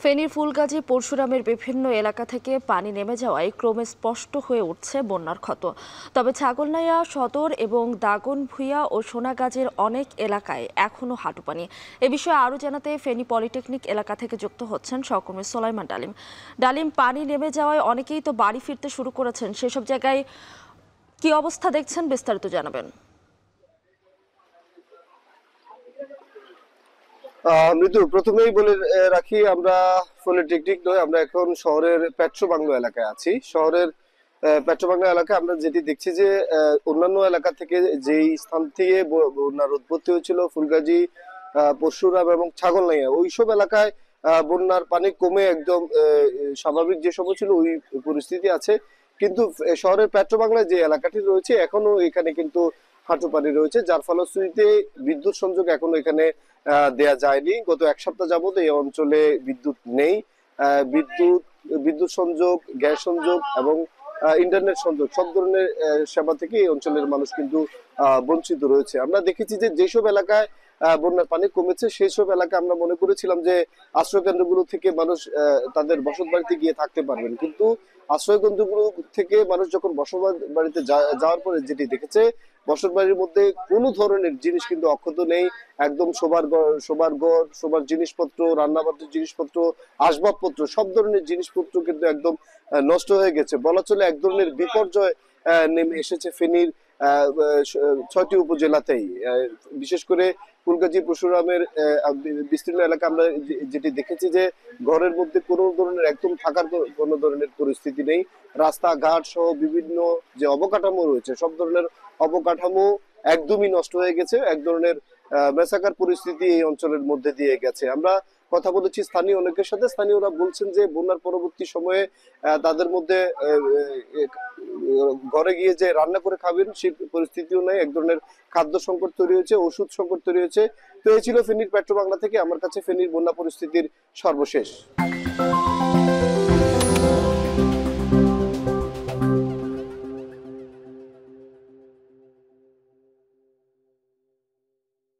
ফেনীর ফুলগাজী পরশুরামের বিভিন্ন এলাকা থেকে পানি নেমে যাওয়ায় ক্রমে স্পষ্ট হয়ে উঠছে বন্যার ক্ষত। তবে ছাগলনাইয়া সদর এবং দাগনভূঞা ও সোনাগাজীর অনেক এলাকায় এখনও হাঁটু পানি। এ বিষয়ে আরও জানাতে ফেনী পলিটেকনিক এলাকা থেকে যুক্ত হচ্ছেন সহকর্মী সোলাইমান ডালিম। ডালিম, পানি নেমে যাওয়ায় অনেকেই তো বাড়ি ফিরতে শুরু করেছেন, সেসব জায়গায় কি অবস্থা দেখছেন বিস্তারিত জানাবেন। মৃদু, প্রথমেই বলে রাখি, আমরা পলিটেকনিক নয়, আমরা এখন শহরের পেট্রোবাংলো এলাকায় আছি। শহরের পেট্রোবাংলো এলাকায় আমরা যেটি দেখছি যে অন্যান্য এলাকা থেকে যেই স্থান থেকে বন্যার উৎপত্তি হয়েছিল, ফুলগাজী, পরশুরাম এবং ছাগলনাইয়া, ওইসব এলাকায় বন্যার পানি কমে একদম স্বাভাবিক যে সময় ছিল ওই পরিস্থিতি আছে। কিন্তু শহরের পেট্রোবাংলায় যে এলাকাটি রয়েছে এখনো এখানে কিন্তু হাঁটু পানি রয়েছে, যার ফলশ্রুতিতে বিদ্যুৎ সংযোগ এখনো এখানে দেয়া যায়নি। গত এক সপ্তাহ যাবত এই অঞ্চলে বিদ্যুৎ নেই। বিদ্যুৎ বিদ্যুৎ সংযোগ, গ্যাস সংযোগ এবং ইন্টারনেট সংযোগ, সব ধরনের সেবা থেকে এই অঞ্চলের মানুষ কিন্তু বঞ্চিত রয়েছে। আমরা দেখেছি যে যেসব এলাকায় বন্যার পানি কমেছে সেই সব এলাকায় আমরা মনে করেছিলাম যে আশ্রয় কেন্দ্রগুলো থেকে মানুষ তাদের বসত বাড়িতে গিয়ে থাকতে পারবেন, কিন্তু আশ্রয় কেন্দ্রগুলো থেকে মানুষ যখন বসত বাড়িতে যাওয়ার পরে যেটি দেখেছে, বসত বাড়ির মধ্যে কোনো ধরনের জিনিস কিন্তু অক্ষত নেই। একদম শোবার ঘর, শোবার জিনিসপত্র, রান্নাবান্নার জিনিসপত্র, আসবাবপত্র, সব ধরনের জিনিসপত্র কিন্তু একদম নষ্ট হয়ে গেছে। বলা চলে এক ধরনের বিপর্যয় নেমে এসেছে ফেনীর ৬টি উপজেলাতেই। বিশেষ করে ফুলগাজী পরশুরামের বিস্তীর্ণ এলাকা আমরা যেটি দেখেছি যে ঘরের মধ্যে কোনো ধরনের একদম থাকার কোনো ধরনের পরিস্থিতি নেই। রাস্তাঘাট সহ বিভিন্ন যে অবকাঠামো রয়েছে সব ধরনের অবকাঠামো একদমই নষ্ট হয়ে গেছে। এক ধরনের মেসাকার পরিস্থিতি এই অঞ্চলের মধ্যে দিয়ে গেছে। আমরা কথা বলেছি স্থানীয় অনেকের সাথে, স্থানীয়রা বলছেন যে বন্যার পরবর্তী সময়ে তাদের মধ্যে ঘরে গিয়ে যে রান্না করে খাবেন সেই পরিস্থিতিও নেই। এক ধরনের খাদ্য সংকট তৈরি হয়েছে, ওষুধ সংকট তৈরি হয়েছে। তো এই ছিল ফেনীর পেট্রোবাংলা থেকে আমার কাছে ফেনীর বন্যা পরিস্থিতির সর্বশেষ।